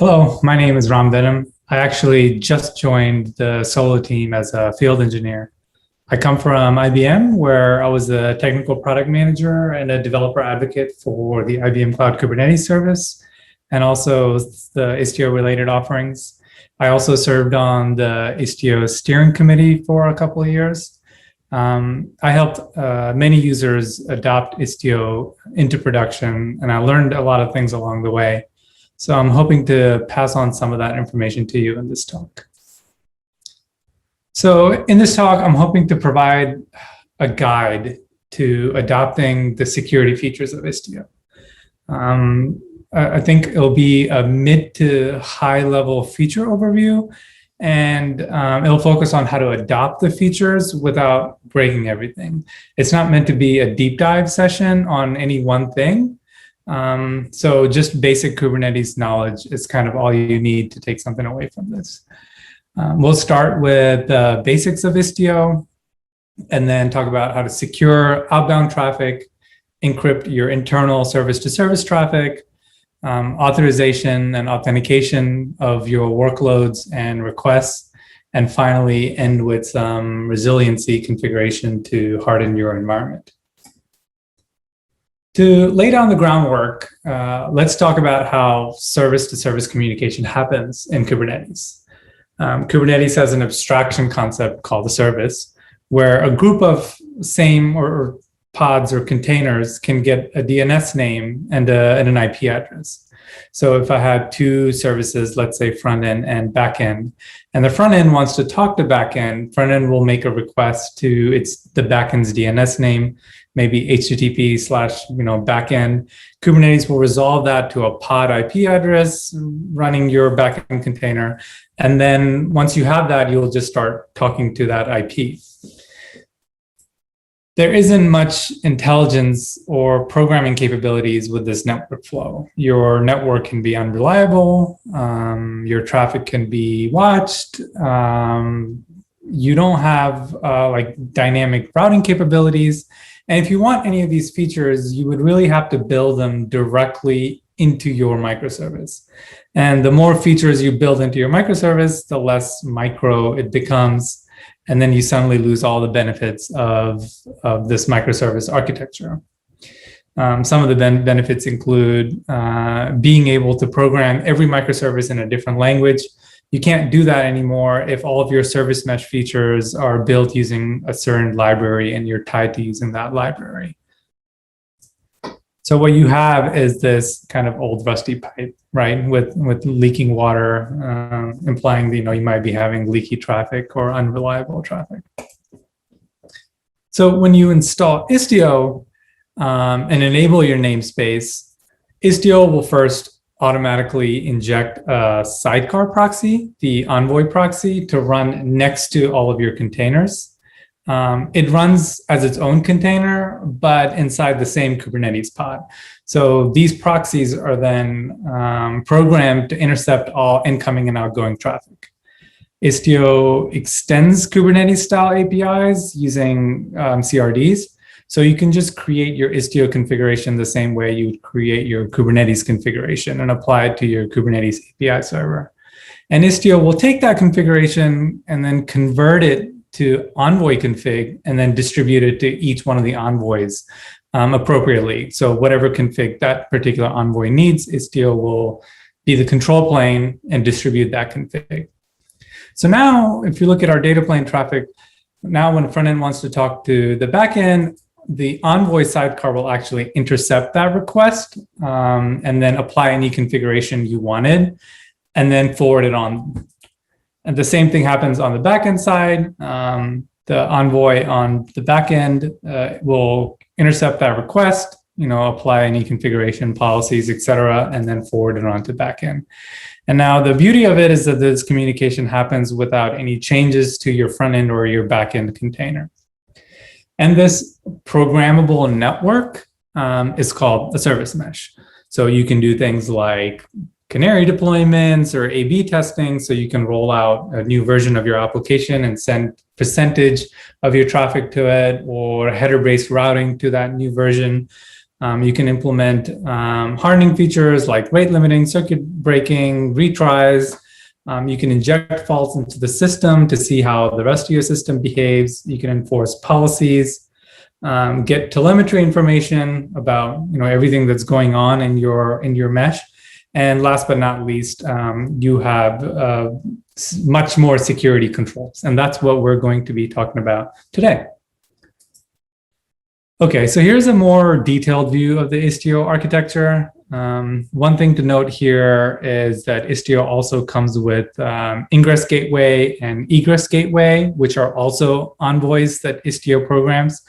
Hello, my name is Ram Venom. I actually just joined the Solo team as a field engineer. I come from IBM, where I was a technical product manager and a developer advocate for the IBM Cloud Kubernetes service, and also the Istio related offerings. I also served on the Istio steering committee for a couple of years. I helped many users adopt Istio into production, and I learned a lot of things along the way. So I'm hoping to pass on some of that information to you in this talk. So in this talk, I'm hoping to provide a guide to adopting the security features of Istio. I think it'll be a mid to high level feature overview, and it'll focus on how to adopt the features without breaking everything. It's not meant to be a deep dive session on any one thing. So just basic Kubernetes knowledge is kind of all you need to take something away from this. We'll start with the basics of Istio and then talk about how to secure outbound traffic, encrypt your internal service-to-service traffic, authorization and authentication of your workloads and requests, and finally end with some resiliency configuration to harden your environment. To lay down the groundwork, let's talk about how service-to-service communication happens in Kubernetes. Kubernetes has an abstraction concept called a service, where a group of same or pods or containers can get a DNS name and an IP address. So if I had two services, let's say front end and back end, and the front end wants to talk to back end, front end will make a request to the back end's DNS name, maybe HTTP/backend. Kubernetes will resolve that to a pod IP address running your backend container. And then once you have that, you'll just start talking to that IP. There isn't much intelligence or programming capabilities with this network flow. Your network can be unreliable. Your traffic can be watched. You don't have dynamic routing capabilities. And if you want any of these features, you would really have to build them directly into your microservice. And the more features you build into your microservice, the less micro it becomes. And then you suddenly lose all the benefits of this microservice architecture. Some of the benefits include being able to program every microservice in a different language. You can't do that anymore if all of your service mesh features are built using a certain library and you're tied to using that library. So what you have is this kind of old rusty pipe, right? With leaking water, implying that, you might be having leaky traffic or unreliable traffic. So when you install Istio and enable your namespace, Istio will first automatically inject a sidecar proxy, the Envoy proxy, to run next to all of your containers. It runs as its own container, but inside the same Kubernetes pod. So these proxies are then programmed to intercept all incoming and outgoing traffic. Istio extends Kubernetes-style APIs using CRDs. So you can just create your Istio configuration the same way you would create your Kubernetes configuration and apply it to your Kubernetes API server. And Istio will take that configuration and then convert it to Envoy config and then distribute it to each one of the envoys appropriately. So whatever config that particular envoy needs, Istio will be the control plane and distribute that config. So now, if you look at our data plane traffic, now when the front end wants to talk to the back end, the Envoy sidecar will actually intercept that request and then apply any configuration you wanted and then forward it on. And the same thing happens on the backend side. The Envoy on the backend will intercept that request, apply any configuration policies, et cetera, and then forward it on to backend. And now the beauty of it is that this communication happens without any changes to your front end or your backend container. And this programmable network is called a service mesh. So you can do things like canary deployments or A/B testing, so you can roll out a new version of your application and send percentage of your traffic to it, or header-based routing to that new version. You can implement hardening features like rate limiting, circuit breaking, retries. You can inject faults into the system to see how the rest of your system behaves. You can enforce policies, get telemetry information about everything that's going on in your mesh. And last but not least, you have much more security controls. And that's what we're going to be talking about today. Okay, so here's a more detailed view of the Istio architecture. One thing to note here is that Istio also comes with ingress gateway and egress gateway, which are also envoys that Istio programs.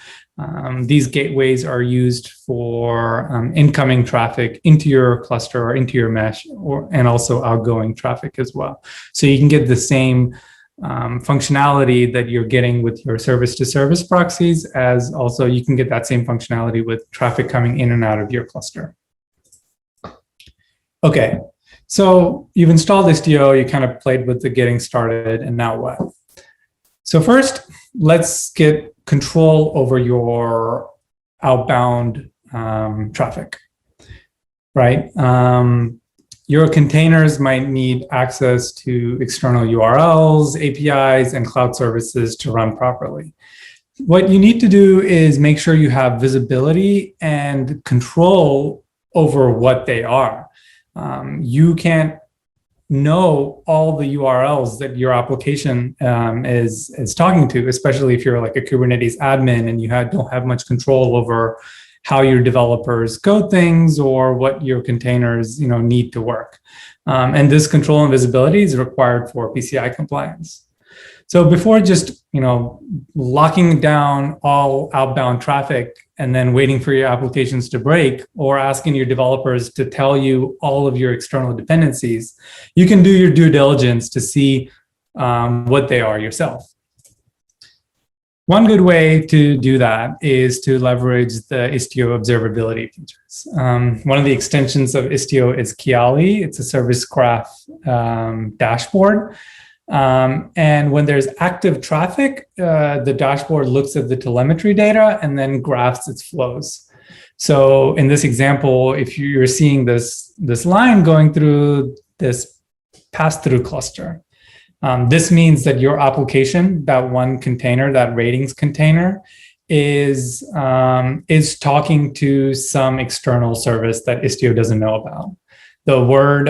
These gateways are used for incoming traffic into your cluster or into your mesh, and also outgoing traffic as well. So you can get the same functionality that you're getting with your service-to-service proxies, as also you can get that same functionality with traffic coming in and out of your cluster. Okay, so you've installed Istio, you kind of played with the getting started, and now what? So first, let's get control over your outbound traffic, right? Your containers might need access to external URLs, APIs, and cloud services to run properly. What you need to do is make sure you have visibility and control over what they are. You can't know all the URLs that your application is talking to, especially if you're like a Kubernetes admin and you don't have much control over how your developers code things or what your containers need to work. And this control and visibility is required for PCI compliance. So before just locking down all outbound traffic and then waiting for your applications to break, or asking your developers to tell you all of your external dependencies, you can do your due diligence to see what they are yourself. One good way to do that is to leverage the Istio observability features. One of the extensions of Istio is Kiali. It's a service graph dashboard. And when there's active traffic, the dashboard looks at the telemetry data and then graphs its flows. So in this example, if you're seeing this line going through this pass-through cluster, this means that your application, that one container, that ratings container, is talking to some external service that Istio doesn't know about. The word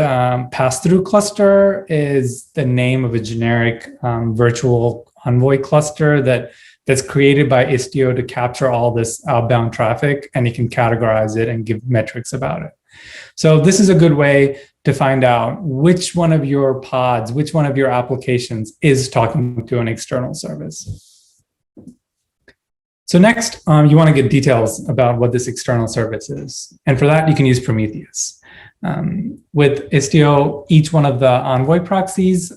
pass-through cluster is the name of a generic virtual Envoy cluster that's created by Istio to capture all this outbound traffic, and you can categorize it and give metrics about it. So this is a good way to find out which one of your pods, which one of your applications is talking to an external service. So next, you want to get details about what this external service is. And for that, you can use Prometheus. With Istio, each one of the Envoy proxies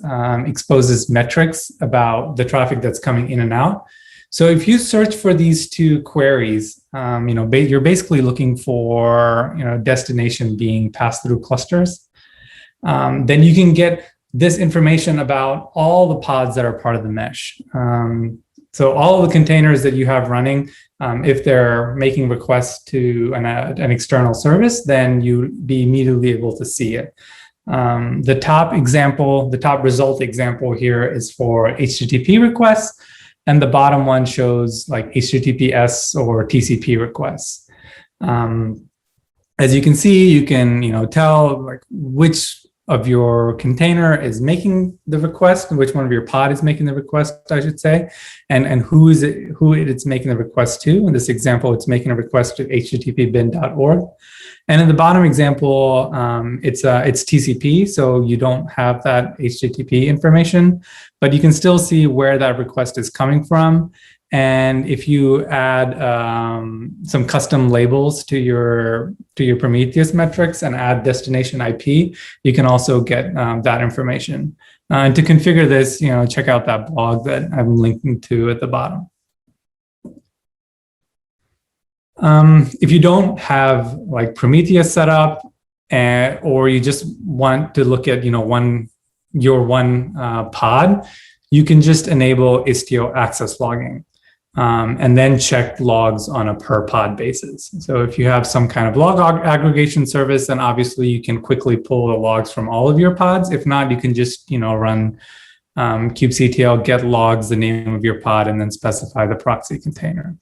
exposes metrics about the traffic that's coming in and out. So if you search for these two queries, you're basically looking for destination being pass-through clusters. Then you can get this information about all the pods that are part of the mesh. So all of the containers that you have running, if they're making requests to an external service, then you'd be immediately able to see it. The top result example here is for HTTP requests, and the bottom one shows like HTTPS or TCP requests. As you can see, you can tell like which of your container is making the request, and which one of your pod is making the request, I should say, and who it's making the request to. In this example, it's making a request to http://bin.org. And in the bottom example, it's TCP, so you don't have that HTTP information, but you can still see where that request is coming from. And if you add some custom labels to your Prometheus metrics and add destination IP, you can also get that information. And to configure this, check out that blog that I'm linking to at the bottom. If you don't have like Prometheus set up, or you just want to look at your one pod, you can just enable Istio access logging. and then check logs on a per pod basis. So if you have some kind of log aggregation service, then obviously you can quickly pull the logs from all of your pods. If not, you can just run kubectl get logs, the name of your pod, and then specify the proxy container.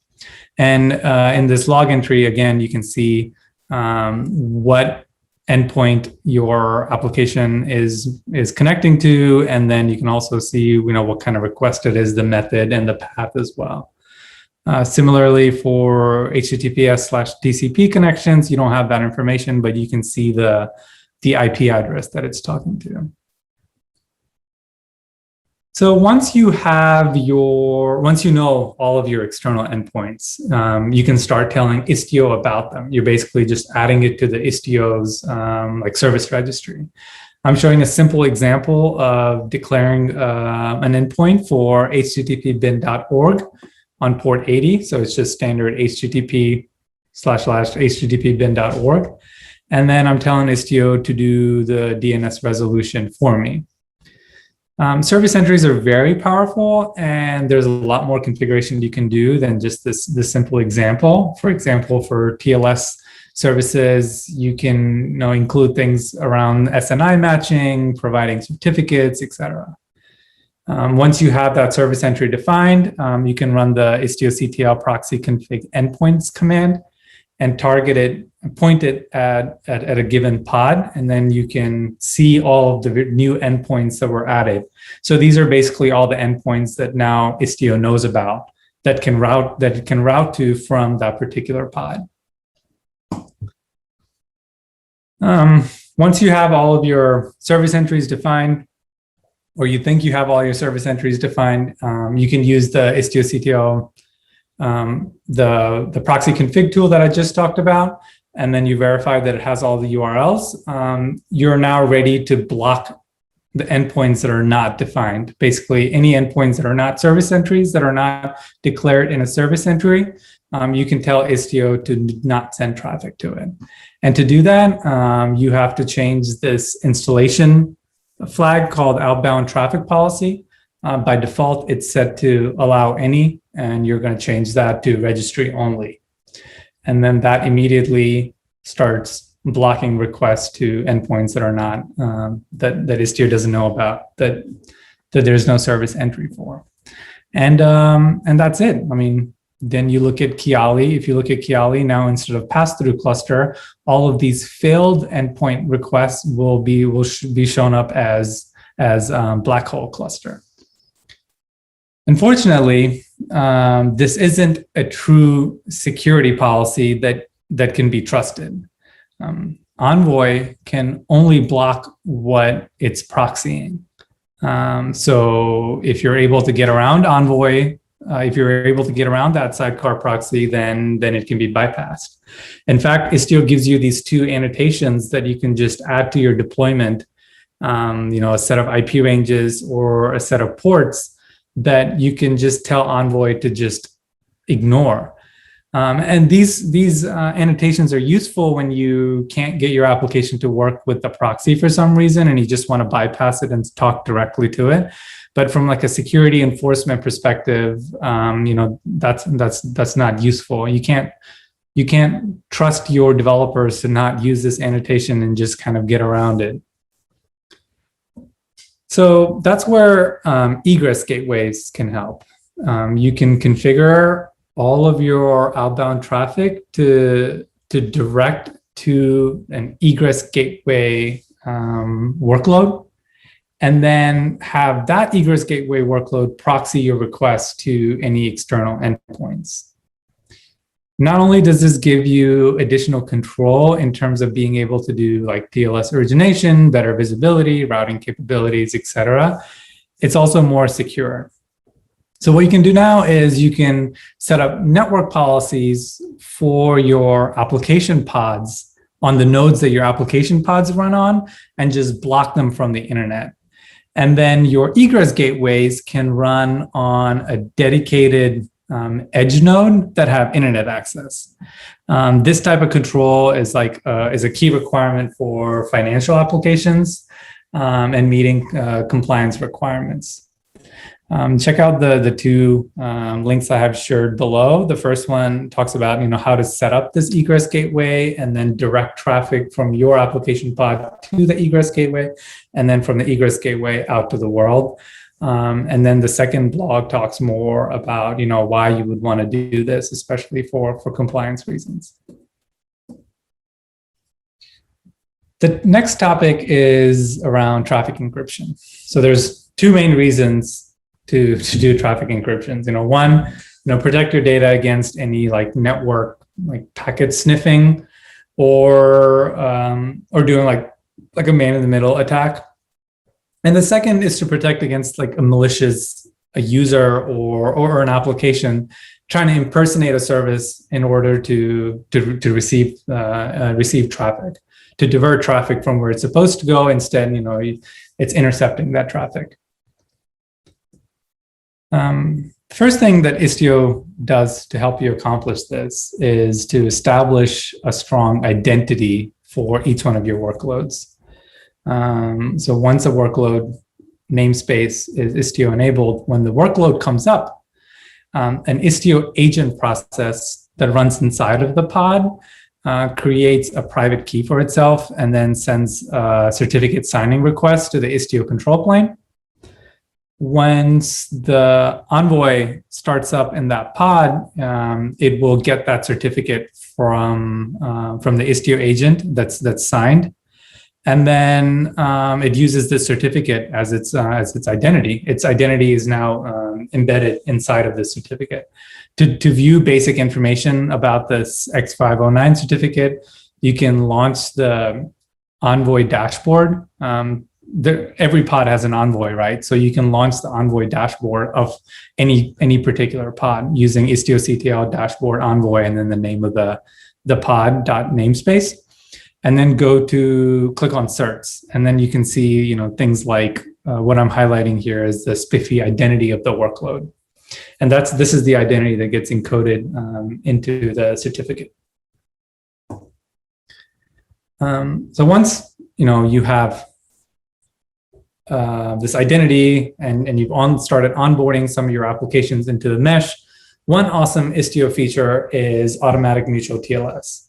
And in this log entry, again, you can see what endpoint your application is connecting to, and then you can also see what kind of request it is, the method, and the path as well. Similarly, for HTTPS/TCP connections, you don't have that information, but you can see the IP address that it's talking to. So once you know all of your external endpoints, you can start telling Istio about them. You're basically just adding it to the Istio's service registry. I'm showing a simple example of declaring an endpoint for http://bin.org on port 80. So it's just standard http//http://bin.org. And then I'm telling Istio to do the DNS resolution for me. Service entries are very powerful, and there's a lot more configuration you can do than just this simple example. For example, for TLS services, you can include things around SNI matching, providing certificates, etc. Once you have that service entry defined, you can run the istioctl proxy config endpoints command and point it at a given pod, and then you can see all of the new endpoints that were added. So these are basically all the endpoints that now Istio knows about that it can route to from that particular pod. Once you have all of your service entries defined, or you think you have all your service entries defined, you can use the istioctl the proxy config tool that I just talked about, and then you verify that it has all the URLs. You're now ready to block the endpoints that are not defined. Basically, any endpoints that are not service entries, that are not declared in a service entry, you can tell Istio to not send traffic to it. And to do that, you have to change this installation flag called Outbound traffic policy. By default, it's set to allow any, and you're going to change that to registry only. And then that immediately starts blocking requests to endpoints that are not, that Istio doesn't know about, that there's no service entry for. And that's it. I mean, then you look at Kiali. If you look at Kiali now, instead of pass-through cluster, all of these failed endpoint requests will be shown up as black hole cluster. Unfortunately, this isn't a true security policy that can be trusted. Envoy can only block what it's proxying. So if you're able to get around Envoy, if you're able to get around that sidecar proxy, then it can be bypassed. In fact, Istio gives you these two annotations that you can just add to your deployment, a set of IP ranges or a set of ports that you can just tell Envoy to just ignore. And these annotations are useful when you can't get your application to work with the proxy for some reason, and you just want to bypass it and talk directly to it. But from like a security enforcement perspective, that's not useful. You can't trust your developers to not use this annotation and just kind of get around it. So that's where egress gateways can help. You can configure all of your outbound traffic to direct to an egress gateway workload, and then have that egress gateway workload proxy your request to any external endpoints. Not only does this give you additional control in terms of being able to do like TLS origination, better visibility, routing capabilities, etc., it's also more secure. So what you can do now is you can set up network policies for your application pods on the nodes that your application pods run on, and just block them from the internet. And then your egress gateways can run on a dedicated edge node that have internet access. This type of control is a key requirement for financial applications and meeting compliance requirements. Check out the two links I have shared below. The first one talks about how to set up this egress gateway and then direct traffic from your application pod to the egress gateway, and then from the egress gateway out to the world. And then the second blog talks more about why you would want to do this, especially for compliance reasons. The next topic is around traffic encryption. So there's two main reasons to do traffic encryptions. One, protect your data against any network packet sniffing, or doing like a man-in-the-middle attack. And the second is to protect against a malicious user or an application trying to impersonate a service in order to receive traffic, to divert traffic from where it's supposed to go. Instead, it's intercepting that traffic. First thing that Istio does to help you accomplish this is to establish a strong identity for each one of your workloads. So once a workload namespace is Istio enabled, when the workload comes up, an Istio agent process that runs inside of the pod creates a private key for itself and then sends a certificate signing request to the Istio control plane. Once the Envoy starts up in that pod, it will get that certificate from the Istio agent that's signed, and then it uses this certificate as its identity. Its identity is now embedded inside of this certificate. To view basic information about this X509 certificate, you can launch the Envoy dashboard. Every pod has an Envoy, right? So you can launch the Envoy dashboard of any particular pod using Istio CTL dashboard Envoy and then the name of the pod .namespace, and then click on certs, and then you can see things like what I'm highlighting here is the spiffy identity of the workload, and this is the identity that gets encoded into the certificate. So once you have this identity and you've started onboarding some of your applications into the mesh, one awesome Istio feature is automatic mutual TLS.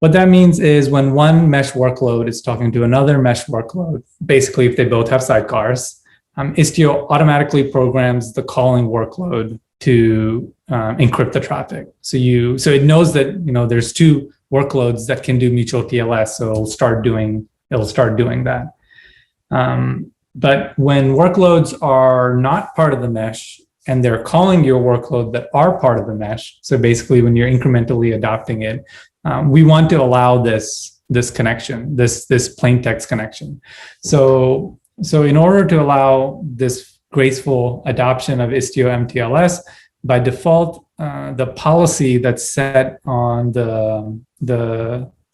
What that means is when one mesh workload is talking to another mesh workload, basically if they both have sidecars, Istio automatically programs the calling workload to encrypt the traffic. So it knows that there's two workloads that can do mutual TLS, so it'll start doing that. But when workloads are not part of the mesh and they're calling your workload that are part of the mesh, so basically when you're incrementally adopting it, we want to allow this connection, this plain text connection. So in order to allow this graceful adoption of Istio MTLS, by default, the policy that's set on the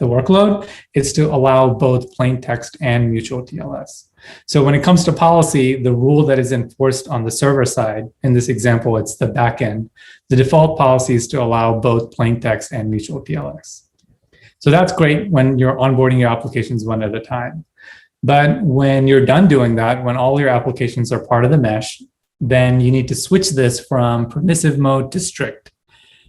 workload is to allow both plain text and mutual TLS. So when it comes to policy, the rule that is enforced on the server side, in this example, it's the backend, the default policy is to allow both plain text and mutual TLS. So that's great when you're onboarding your applications one at a time. But when you're done doing that, when all your applications are part of the mesh, then you need to switch this from permissive mode to strict.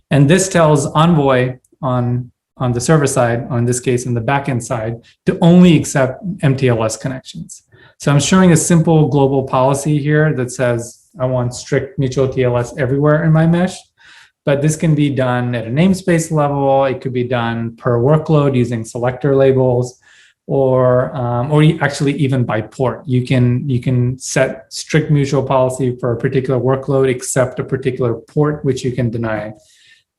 And this tells Envoy on the server side, or in this case, in the backend side, to only accept MTLS connections. So I'm showing a simple global policy here that says I want strict mutual TLS everywhere in my mesh, but this can be done at a namespace level. It could be done per workload using selector labels, or actually even by port. You can set strict mutual policy for a particular workload, except a particular port, which you can deny.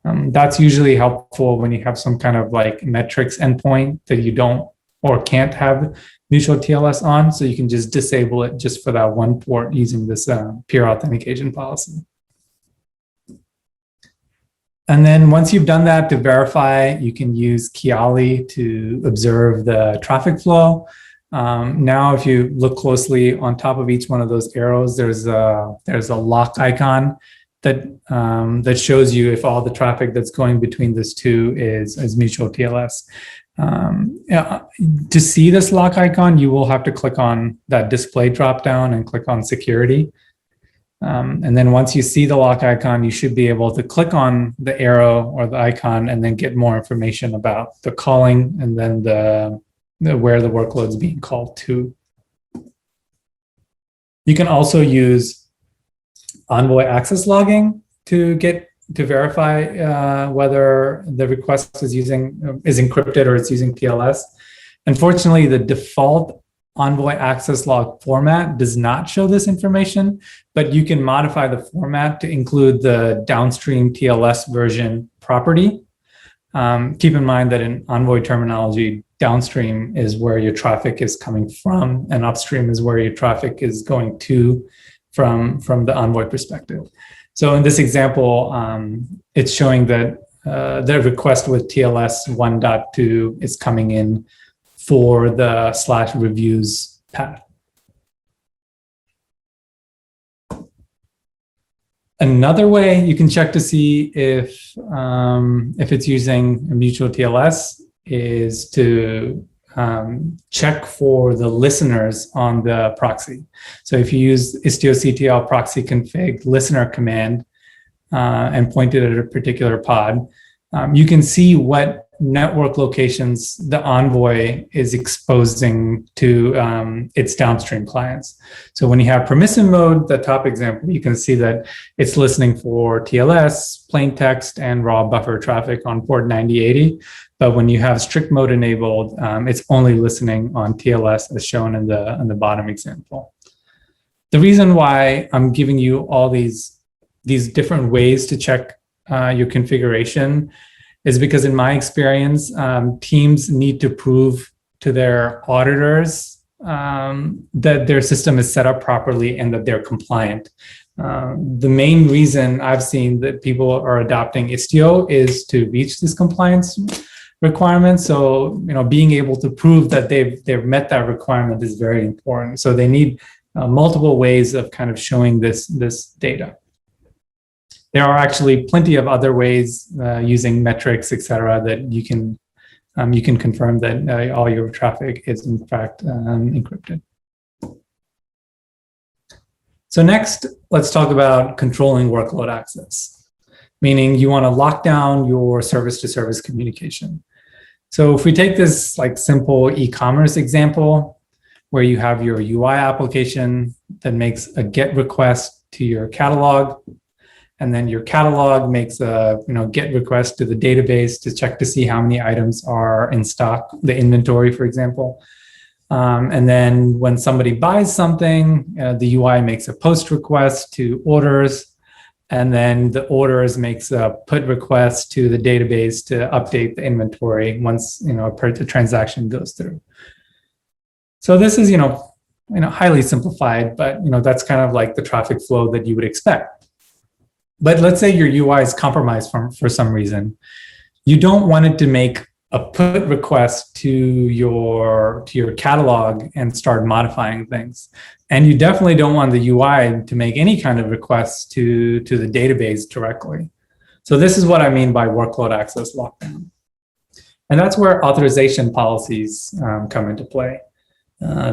That's usually helpful when you have some kind of metrics endpoint that you don't or can't have mutual TLS on, so you can just disable it just for that one port using this peer authentication policy. And then once you've done that, to verify, you can use Kiali to observe the traffic flow. Now, if you look closely on top of each one of those arrows, there's a lock icon that shows you if all the traffic that's going between those two is mutual TLS. To see this lock icon, you will have to click on that display dropdown and click on security. And then once you see the lock icon, you should be able to click on the arrow or the icon and then get more information about the calling and then where the workload is being called to. You can also use Envoy access logging to verify whether the request is encrypted or it's using TLS. Unfortunately, the default Envoy access log format does not show this information, but you can modify the format to include the downstream TLS version property. Keep in mind that in Envoy terminology, downstream is where your traffic is coming from, and upstream is where your traffic is going to from the Envoy perspective. So in this example, it's showing that the request with TLS 1.2 is coming in for the /reviews path. Another way you can check to see if it's using a mutual TLS is to check for the listeners on the proxy. So if you use istioctl proxy config listener command and point it at a particular pod, you can see what network locations the Envoy is exposing to its downstream clients. So when you have permissive mode, the top example, you can see that it's listening for TLS, plain text, and raw buffer traffic on port 9080. But when you have strict mode enabled, it's only listening on TLS as shown in the bottom example. The reason why I'm giving you all these different ways to check your configuration is because in my experience, teams need to prove to their auditors that their system is set up properly and that they're compliant. The main reason I've seen that people are adopting Istio is to reach this compliance requirement. So, being able to prove that they've met that requirement is very important. So they need multiple ways of kind of showing this data. There are actually plenty of other ways using metrics, et cetera, that you can confirm that all your traffic is in fact encrypted. So next, let's talk about controlling workload access, meaning you want to lock down your service-to-service communication. So if we take this simple e-commerce example, where you have your UI application that makes a GET request to your catalog, and then your catalog makes a GET request to the database to check to see how many items are in stock, the inventory, for example. And then when somebody buys something, the UI makes a POST request to orders, and then the orders makes a PUT request to the database to update the inventory once the transaction goes through. So this is highly simplified, but that's kind of like the traffic flow that you would expect. But let's say your UI is compromised for some reason. You don't want it to make a PUT request to your catalog and start modifying things. And you definitely don't want the UI to make any kind of requests to the database directly. So this is what I mean by workload access lockdown. And that's where authorization policies come into play.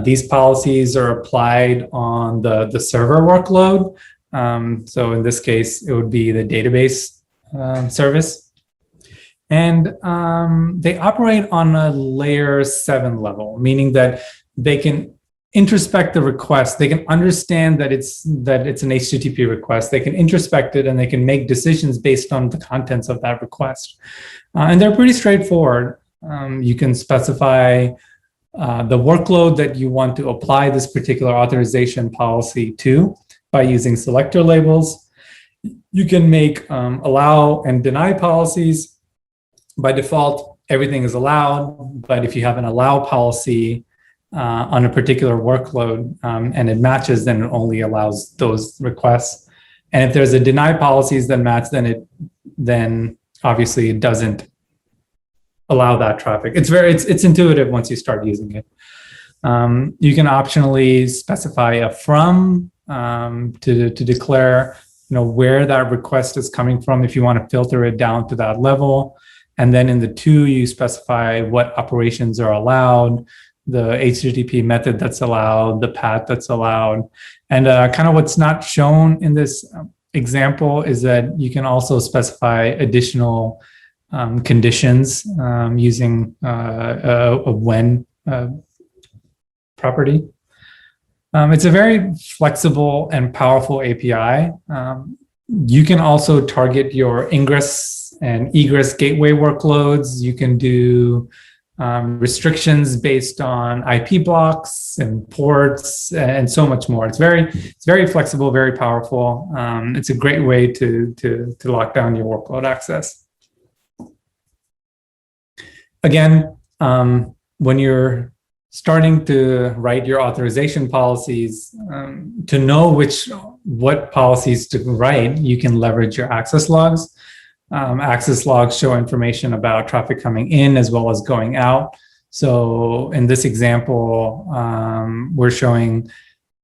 These policies are applied on the server workload. So in this case, it would be the database service. And they operate on a layer 7 level, meaning that they can introspect the request. They can understand that it's an HTTP request. They can introspect it and they can make decisions based on the contents of that request. And they're pretty straightforward. You can specify the workload that you want to apply this particular authorization policy to by using selector labels. You can make allow and deny policies. By default, everything is allowed, but if you have an allow policy on a particular workload and it matches, then it only allows those requests. And if there's a deny policies that match, then obviously it doesn't allow that traffic. It's intuitive once you start using it. You can optionally specify a from to declare where that request is coming from if you want to filter it down to that level. And then in the to, you specify what operations are allowed, the HTTP method that's allowed, the path that's allowed. And kind of what's not shown in this example is that you can also specify additional conditions using a when property. It's a very flexible and powerful API. You can also target your ingress and egress gateway workloads. You can do restrictions based on IP blocks and ports and so much more. It's very flexible, very powerful. It's a great way to lock down your workload access. Again, when you're starting to write your authorization policies, to know what policies to write, you can leverage your access logs. Access logs show information about traffic coming in as well as going out. So in this example, we're showing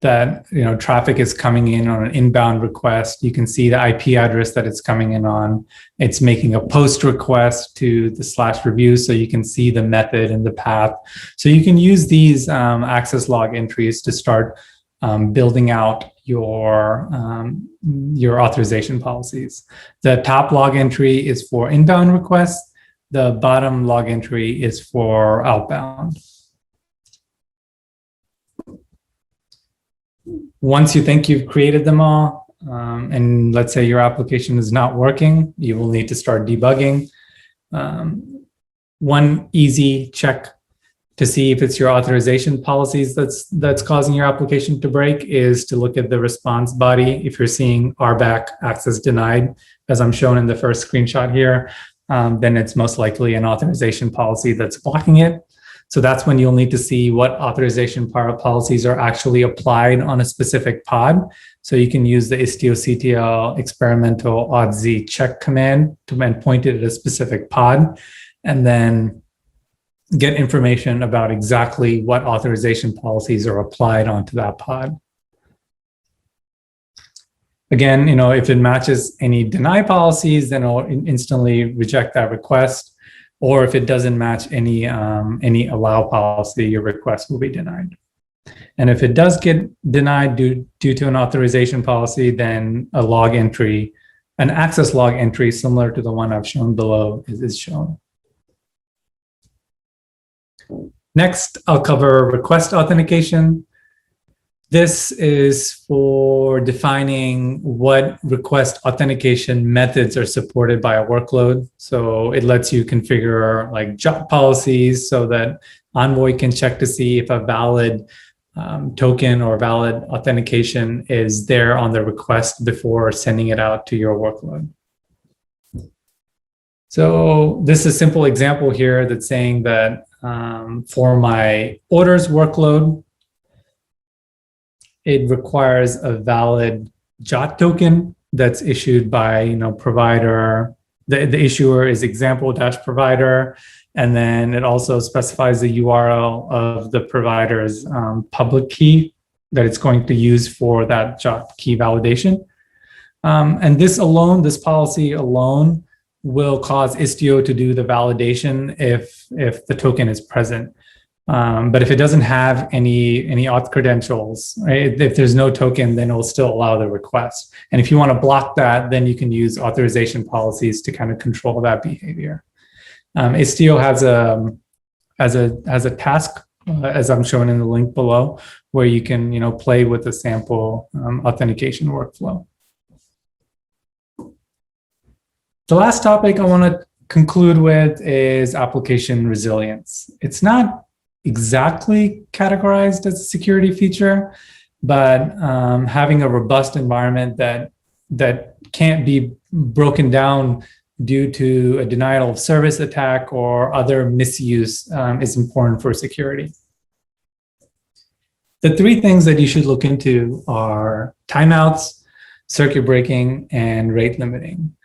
that traffic is coming in on an inbound request. You can see the IP address that it's coming in on. It's making a post request to the /review, so you can see the method and the path. So you can use these access log entries to start building out your authorization policies. The top log entry is for inbound requests. The bottom log entry is for outbound. Once you think you've created them all, and let's say your application is not working, you will need to start debugging. One easy check to see if it's your authorization policies that's causing your application to break is to look at the response body. If you're seeing RBAC access denied, as I'm shown in the first screenshot here, then it's most likely an authorization policy that's blocking it. So that's when you'll need to see what authorization policies are actually applied on a specific pod. So you can use the Istio CTL experimental auth check command to point it at a specific pod, and then get information about exactly what authorization policies are applied onto that pod. Again, if it matches any deny policies, then it'll instantly reject that request. Or if it doesn't match any allow policy, your request will be denied. And if it does get denied due to an authorization policy, then a log entry, an access log entry similar to the one I've shown below is shown. Next, I'll cover request authentication. This is for defining what request authentication methods are supported by a workload. So it lets you configure like job policies so that Envoy can check to see if a valid token or valid authentication is there on the request before sending it out to your workload. So this is a simple example here that's saying that for my orders workload, it requires a valid JOT token that's issued by provider. The issuer is example-provider, and then it also specifies the URL of the provider's public key that it's going to use for that JOT key validation. And this policy alone will cause Istio to do the validation if the token is present. But if it doesn't have any auth credentials, right? If there's no token, then it will still allow the request. And if you want to block that, then you can use authorization policies to kind of control that behavior. Istio has a task, as I'm showing in the link below, where you can play with a sample authentication workflow. The last topic I want to conclude with is application resilience. It's not exactly categorized as a security feature, but having a robust environment that can't be broken down due to a denial of service attack or other misuse is important for security. The three things that you should look into are timeouts, circuit breaking, and rate limiting.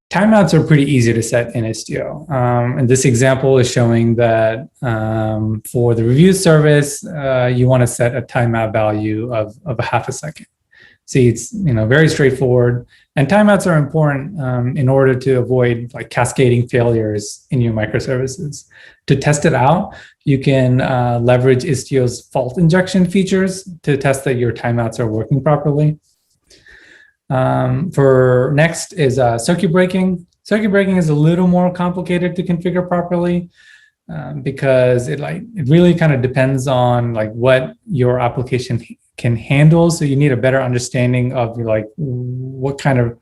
Timeouts are pretty easy to set in Istio. And this example is showing that for the review service, you want to set a timeout value of a half a second. See, it's very straightforward. And timeouts are important in order to avoid like cascading failures in your microservices. To test it out, you can leverage Istio's fault injection features to test that your timeouts are working properly. For next is circuit breaking. Circuit breaking is a little more complicated to configure properly because it really kind of depends on like what your application can handle. So you need a better understanding of like what kind of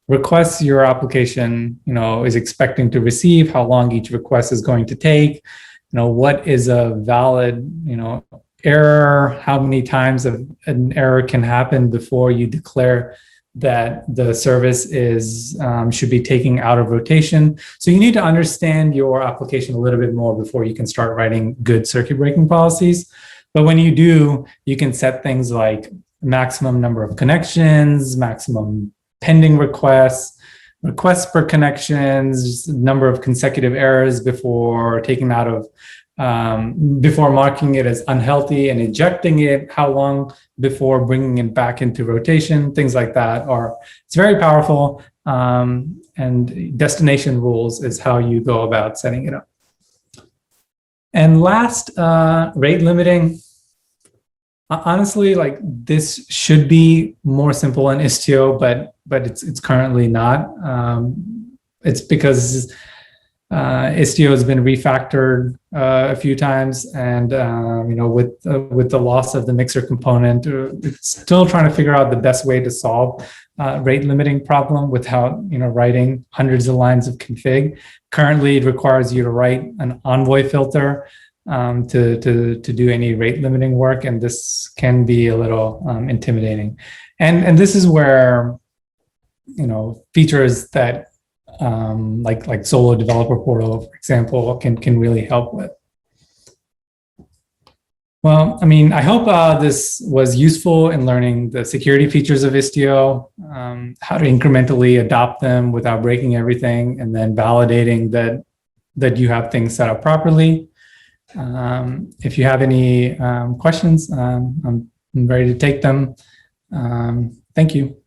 requests your application is expecting to receive, how long each request is going to take, what is a valid error, how many times an error can happen before you declare that the service should be taken out of rotation. So you need to understand your application a little bit more before you can start writing good circuit breaking policies. But when you do, you can set things like maximum number of connections, maximum pending requests, requests per connections, number of consecutive errors before taking out of, before marking it as unhealthy and ejecting it, how long before bringing it back into rotation, things like that. It's very powerful. And destination rules is how you go about setting it up. And last, rate limiting. Honestly, like this should be more simple in Istio, but it's currently not. It's because Istio has been refactored a few times, and with the loss of the mixer component, it's still trying to figure out the best way to solve rate limiting problem without writing hundreds of lines of config. Currently, it requires you to write an Envoy filter to do any rate limiting work, and this can be a little intimidating. And this is where features that like Solo Developer Portal, for example, can really help with. Well, I mean, I hope this was useful in learning the security features of Istio, how to incrementally adopt them without breaking everything, and then validating that you have things set up properly. If you have any questions, I'm ready to take them. Thank you.